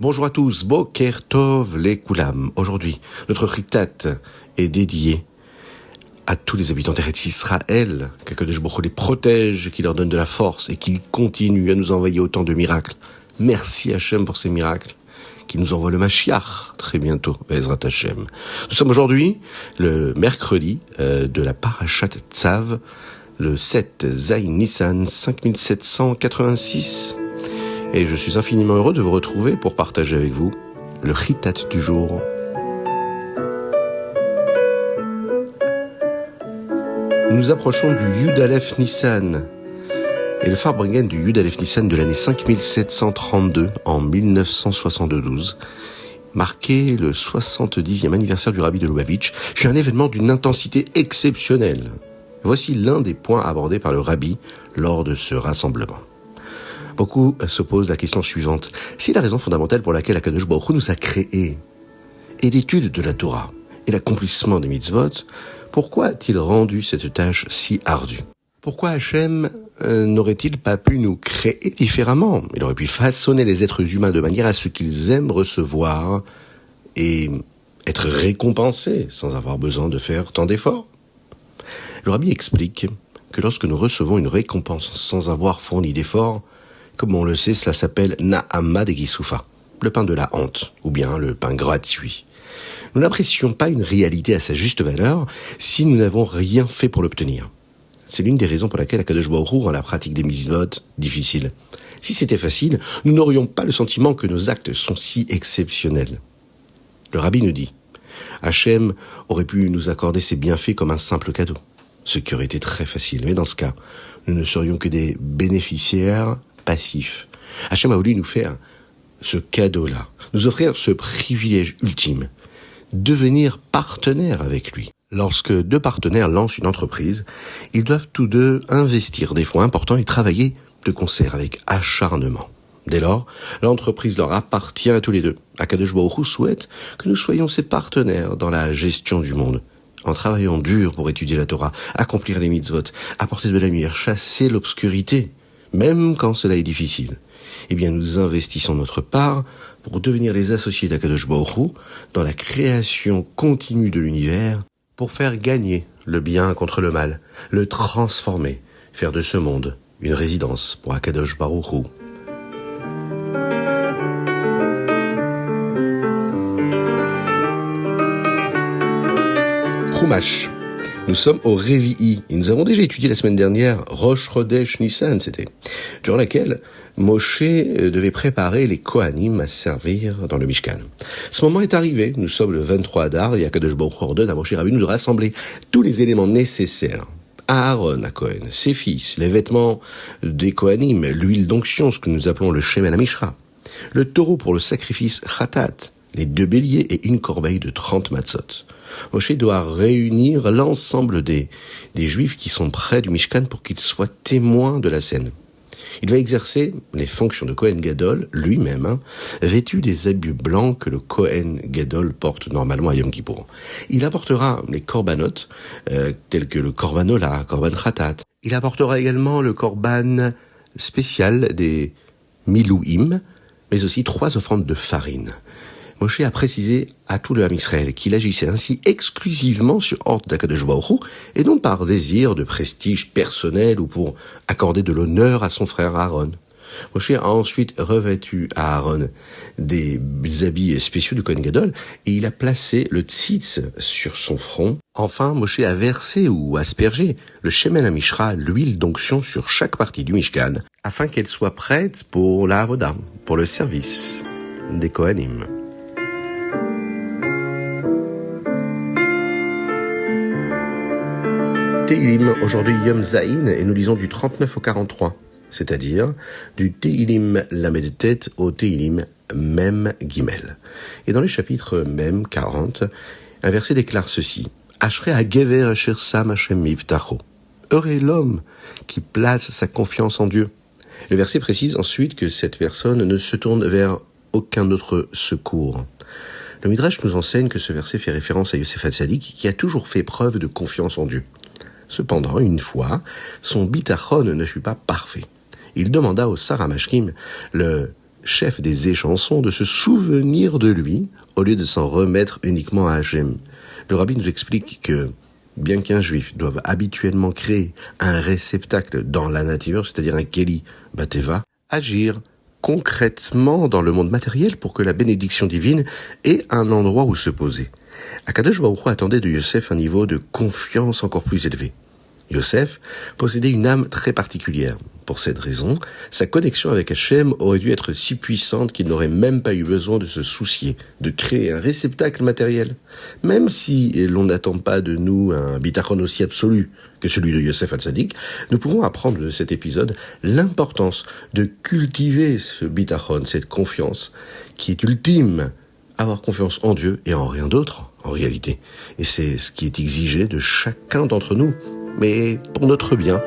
Bonjour à tous, Boker Tov les Koulam. Aujourd'hui, notre Ritat est dédié à tous les habitants d'Eretz Israël, qu'Akadosh Baruch Hu les protège, qu'il leur donne de la force et qu'il continue à nous envoyer autant de miracles. Merci Hachem pour ces miracles, qu'il nous envoie le Mashiach très bientôt, Ezrat Hachem. Nous sommes aujourd'hui le mercredi de la Parashat Tzav, le 7 Zayin Nissan 5786. Et je suis infiniment heureux de vous retrouver pour partager avec vous le Ritat du jour. Nous approchons du Yud Aleph Nissan et le Farbrengen du Yud Aleph Nissan de l'année 5732 en 1972 marquait le 70e anniversaire du Rabbi de Lubavitch, fut un événement d'une intensité exceptionnelle. Voici l'un des points abordés par le Rabbi lors de ce rassemblement. Beaucoup se posent la question suivante. Si la raison fondamentale pour laquelle Akadosh Baruch Hu nous a créés est l'étude de la Torah et l'accomplissement des mitzvot, pourquoi a-t-il rendu cette tâche si ardue? Pourquoi Hachem n'aurait-il pas pu nous créer différemment? Il aurait pu façonner les êtres humains de manière à ce qu'ils aiment recevoir et être récompensés sans avoir besoin de faire tant d'efforts. Le Rabbi explique que lorsque nous recevons une récompense sans avoir fourni d'efforts, comme on le sait, cela s'appelle Na'ama de Gisoufa, le pain de la honte, ou bien le pain gratuit. Nous n'apprécions pas une réalité à sa juste valeur si nous n'avons rien fait pour l'obtenir. C'est l'une des raisons pour laquelle Akadosh Baruch Hu rend la pratique des mitzvot difficile. Si c'était facile, nous n'aurions pas le sentiment que nos actes sont si exceptionnels. Le Rabbi nous dit, Hachem aurait pu nous accorder ses bienfaits comme un simple cadeau, ce qui aurait été très facile. Mais dans ce cas, nous ne serions que des bénéficiaires passifs. Hachem a voulu nous faire ce cadeau-là, nous offrir ce privilège ultime, devenir partenaire avec lui. Lorsque deux partenaires lancent une entreprise, ils doivent tous deux investir des fonds importants et travailler de concert avec acharnement. Dès lors, l'entreprise leur appartient à tous les deux. Akadosh Baruch Hu souhaite que nous soyons ses partenaires dans la gestion du monde, en travaillant dur pour étudier la Torah, accomplir les mitzvot, apporter de la lumière, chasser l'obscurité, même quand cela est difficile. Eh bien, nous investissons notre part pour devenir les associés d'Akadosh Baruch Hu dans la création continue de l'univers, pour faire gagner le bien contre le mal, le transformer, faire de ce monde une résidence pour Akadosh Baruch Hu. Chumash. Nous sommes au Revi'i, et nous avons déjà étudié la semaine dernière Rosh Chodesh Nissan, durant laquelle Moshe devait préparer les Kohanim à servir dans le Mishkan. Ce moment est arrivé, nous sommes le 23 Adar, et Akadosh Baruch Hu ordonne à Moshe Rabbeinu de rassembler tous les éléments nécessaires. Aaron à Kohen, ses fils, les vêtements des Kohanim, l'huile d'onction, ce que nous appelons le Shemen HaMishra, le taureau pour le sacrifice Khatat, les 2 béliers et une corbeille de 30 matzot. Moshe doit réunir l'ensemble des Juifs qui sont près du Mishkan pour qu'ils soient témoins de la scène. Il va exercer les fonctions de Kohen Gadol lui-même, vêtu des habits blancs que le Kohen Gadol porte normalement à Yom Kippour. Il apportera les korbanot, tels que le korban korban khatat. Il apportera également le korban spécial des milouim, mais aussi 3 offrandes de farine. Moshe a précisé à tout le Ham Israël qu'il agissait ainsi exclusivement sur ordre d'Akadosh Baruch Hu et non par désir de prestige personnel ou pour accorder de l'honneur à son frère Aaron. Moshe a ensuite revêtu à Aaron des habits spéciaux du Kohen Gadol et il a placé le tzitz sur son front. Enfin, Moshe a versé ou aspergé le Shemen HaMishra, l'huile d'onction sur chaque partie du Mishkan afin qu'elle soit prête pour la avoda, pour le service des Kohanim. Tehillim, aujourd'hui Yom Zayin, et nous lisons du 39 au 43, c'est-à-dire du Tehillim Lamed Tet au Tehillim Mem Gimel. Et dans le chapitre Mem 40, un verset déclare ceci: Ashrei hagever asher sam Hashem mivtacho. Heureux est l'homme qui place sa confiance en Dieu. Le verset précise ensuite que cette personne ne se tourne vers aucun autre secours. Le Midrash nous enseigne que ce verset fait référence à Yosef Hatzadik qui a toujours fait preuve de confiance en Dieu. Cependant, une fois, son bitachon ne fut pas parfait. Il demanda au Saramashkim, le chef des échansons, de se souvenir de lui au lieu de s'en remettre uniquement à Hachem. Le rabbi nous explique que bien qu'un juif doive habituellement créer un réceptacle dans la nature, c'est-à-dire un keli bateva, agir concrètement dans le monde matériel pour que la bénédiction divine ait un endroit où se poser. Akadosh Baruch Hu attendait de Yosef un niveau de confiance encore plus élevé. Yosef possédait une âme très particulière. Pour cette raison, sa connexion avec Hachem aurait dû être si puissante qu'il n'aurait même pas eu besoin de se soucier, de créer un réceptacle matériel. Même si l'on n'attend pas de nous un bitachon aussi absolu que celui de Yosef Hatzadik, nous pouvons apprendre de cet épisode l'importance de cultiver ce bitachon, cette confiance qui est ultime. Avoir confiance en Dieu et en rien d'autre, en réalité. Et c'est ce qui est exigé de chacun d'entre nous, mais pour notre bien.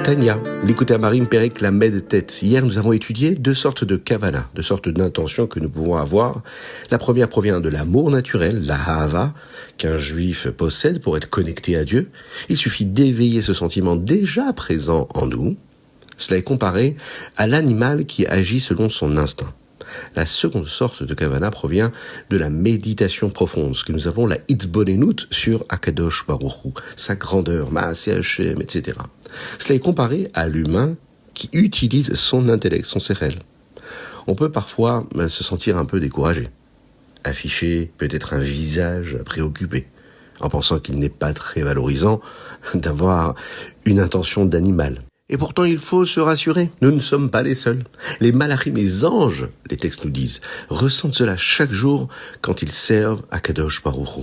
Tania, l'écouté Amarim Perek Lamed Tête. Hier, nous avons étudié deux sortes de kavana, deux sortes d'intentions que nous pouvons avoir. La première provient de l'amour naturel, la hava, qu'un juif possède pour être connecté à Dieu. Il suffit d'éveiller ce sentiment déjà présent en nous. Cela est comparé à l'animal qui agit selon son instinct. La seconde sorte de kavana provient de la méditation profonde, ce que nous appelons la hitzbonenut sur Akadosh Baruch Hu, sa grandeur, Maaseh Hashem, etc. Cela est comparé à l'humain qui utilise son intellect, son sérel. On peut parfois se sentir un peu découragé, afficher peut-être un visage préoccupé, en pensant qu'il n'est pas très valorisant d'avoir une intention d'animal. Et pourtant, il faut se rassurer, nous ne sommes pas les seuls. Les malachim, les anges, les textes nous disent, ressentent cela chaque jour quand ils servent à Kadosh Baruch Hu.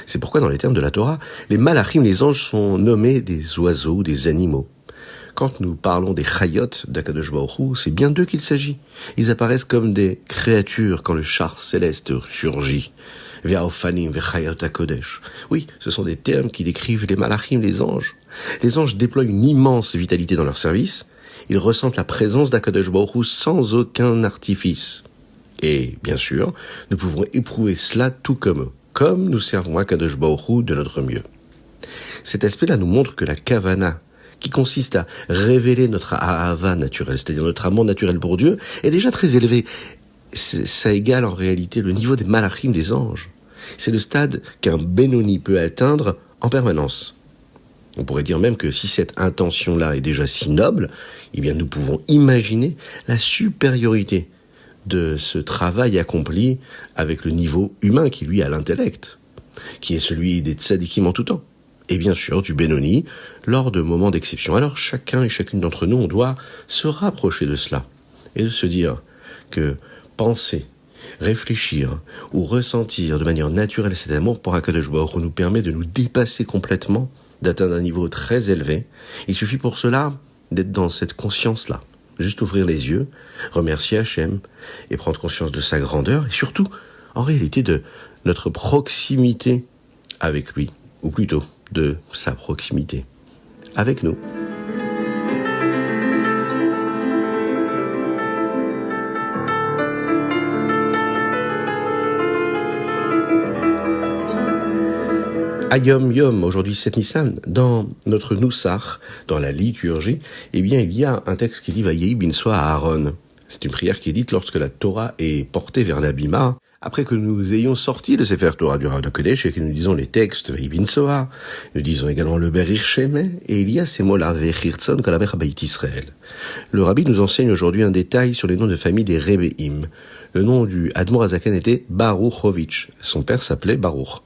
C'est pourquoi dans les termes de la Torah, les malachim, les anges sont nommés des oiseaux, des animaux. Quand nous parlons des chayot d'Akadosh Baruch Hu, c'est bien d'eux qu'il s'agit. Ils apparaissent comme des créatures quand le char céleste surgit. Ve'aofanim ve'chayot hakodesh. Oui, ce sont des termes qui décrivent les malachim, les anges. Les anges déploient une immense vitalité dans leur service. Ils ressentent la présence d'Akadosh Baruch Hu sans aucun artifice. Et, bien sûr, nous pouvons éprouver cela tout comme eux, comme nous servons Akadosh Baruch Hu de notre mieux. Cet aspect-là nous montre que la kavana, qui consiste à révéler notre ahava naturelle, c'est-à-dire notre amour naturel pour Dieu, est déjà très élevé. Ça égale en réalité le niveau des malachim, des anges. C'est le stade qu'un Benoni peut atteindre en permanence. On pourrait dire même que si cette intention-là est déjà si noble, eh bien nous pouvons imaginer la supériorité de ce travail accompli avec le niveau humain qui lui a l'intellect, qui est celui des tzadikim en tout temps. Et bien sûr du Benoni lors de moments d'exception. Alors chacun et chacune d'entre nous, on doit se rapprocher de cela et de se dire que penser, réfléchir ou ressentir de manière naturelle cet amour pour Akadosh Baruch Hu nous permet de nous dépasser complètement, d'atteindre un niveau très élevé. Il suffit pour cela d'être dans cette conscience-là. Juste ouvrir les yeux, remercier Hachem et prendre conscience de sa grandeur et surtout, en réalité, de notre proximité avec lui, ou plutôt de sa proximité avec nous. Ayom Yom, aujourd'hui 7 Nissan, dans notre Noussach, dans la liturgie, eh bien, il y a un texte qui dit Vayehi binsoa à Aaron. C'est une prière qui est dite lorsque la Torah est portée vers l'Abima, après que nous ayons sorti le Sefer Torah du Rav Kodesh et que nous disons les textes Vayehi binsoa, nous disons également le Berir Shemeh, et il y a ces mots-là, Vechirtzon kalaber habayit Israël. Le Rabbi nous enseigne aujourd'hui un détail sur les noms de famille des Rebbeim. Le nom du Admour Azaken était Baruchovitch. Son père s'appelait Baruch.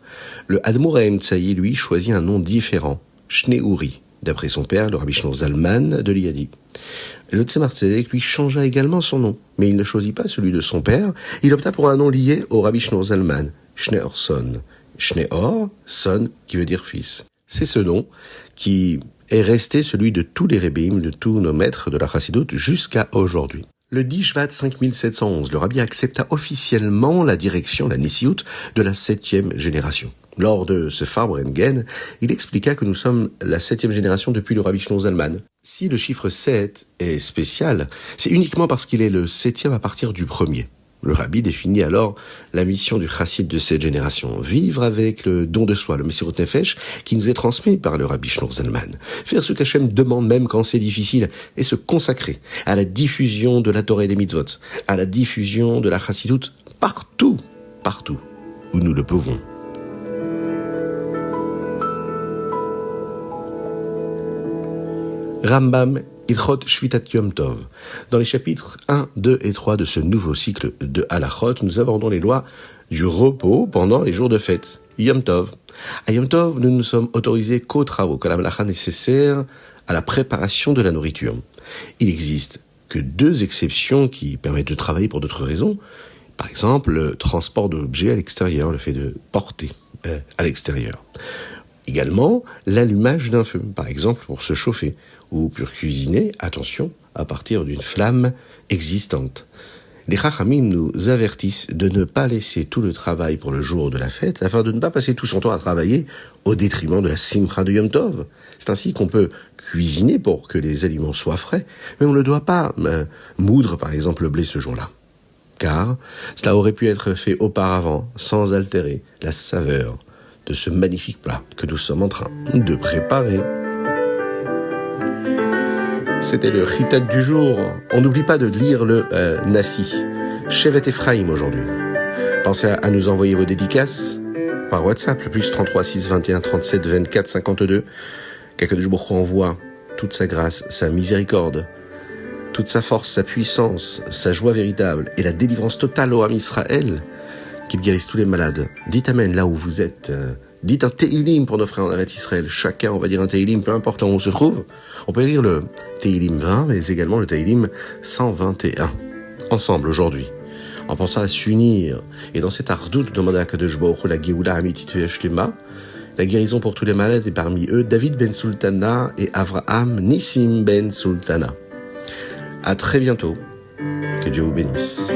Le Admour Haemtsaï, lui, choisit un nom différent, Shneouri, d'après son père, le Rabbi Shneur Zalman de Liadi. Le Tzemar Tzedek, lui, changea également son nom, mais il ne choisit pas celui de son père. Il opta pour un nom lié au Rabbi Shneur Zalman, Shneorson. Shneor, son, qui veut dire fils. C'est ce nom qui est resté celui de tous les Rebbeim, de tous nos maîtres de la Chassidoute jusqu'à aujourd'hui. Le 10 Shvat 5711, le Rabbi accepta officiellement la direction, la Nessiout, de la 7e génération. Lors de ce Farbrengen, il expliqua que nous sommes la 7e génération depuis le Rabbi Shneur Zalman. Si le chiffre 7 est spécial, c'est uniquement parce qu'il est le 7e à partir du premier. Le rabbi définit alors la mission du chassid de cette génération. Vivre avec le don de soi, le Messirut Nefesh, qui nous est transmis par le rabbi Shneur Zalman. Faire ce qu'Hachem demande même quand c'est difficile et se consacrer à la diffusion de la Torah et des mitzvot, à la diffusion de la chassidut partout où nous le pouvons. Rambam Ilchot Shvitat Yom Tov. Dans les chapitres 1, 2 et 3 de ce nouveau cycle de Halachot, nous abordons les lois du repos pendant les jours de fête. Yom Tov. À Yom Tov, nous ne sommes autorisés qu'aux travaux, qu'à la malacha nécessaire à la préparation de la nourriture. Il n'existe que 2 exceptions qui permettent de travailler pour d'autres raisons. Par exemple, le transport d'objets à l'extérieur, le fait de porter à l'extérieur. Également, l'allumage d'un feu, par exemple pour se chauffer, ou pour cuisiner, attention, à partir d'une flamme existante. Les Chachamim nous avertissent de ne pas laisser tout le travail pour le jour de la fête, afin de ne pas passer tout son temps à travailler au détriment de la Simcha de Yom Tov. C'est ainsi qu'on peut cuisiner pour que les aliments soient frais, mais on ne doit pas moudre par exemple le blé ce jour-là. Car cela aurait pu être fait auparavant, sans altérer la saveur de ce magnifique plat que nous sommes en train de préparer. C'était le Chitat du jour. On n'oublie pas de lire le Nassi, Shevet Ephraim aujourd'hui. Pensez à nous envoyer vos dédicaces par WhatsApp, le plus 33 6 21 37 24 52. Qu'Akadosh Baruch Hu envoie toute sa grâce, sa miséricorde, toute sa force, sa puissance, sa joie véritable et la délivrance totale au Ham Israël, qu'il guérisse tous les malades. Dites Amen là où vous êtes. Dites un Teilim pour nos frères en Eretz Israël. Chacun, on va dire un Teilim, peu importe où on se trouve. On peut lire le Teilim 20, mais également le Teilim 121. Ensemble, aujourd'hui, en pensant à s'unir, et dans cet ardout, demander à Kadosh Baruch Hu la Geoula Amitit Ve'Shlema, la guérison pour tous les malades, et parmi eux, David ben Sultana et Avraham Nissim ben Sultana. À très bientôt. Que Dieu vous bénisse.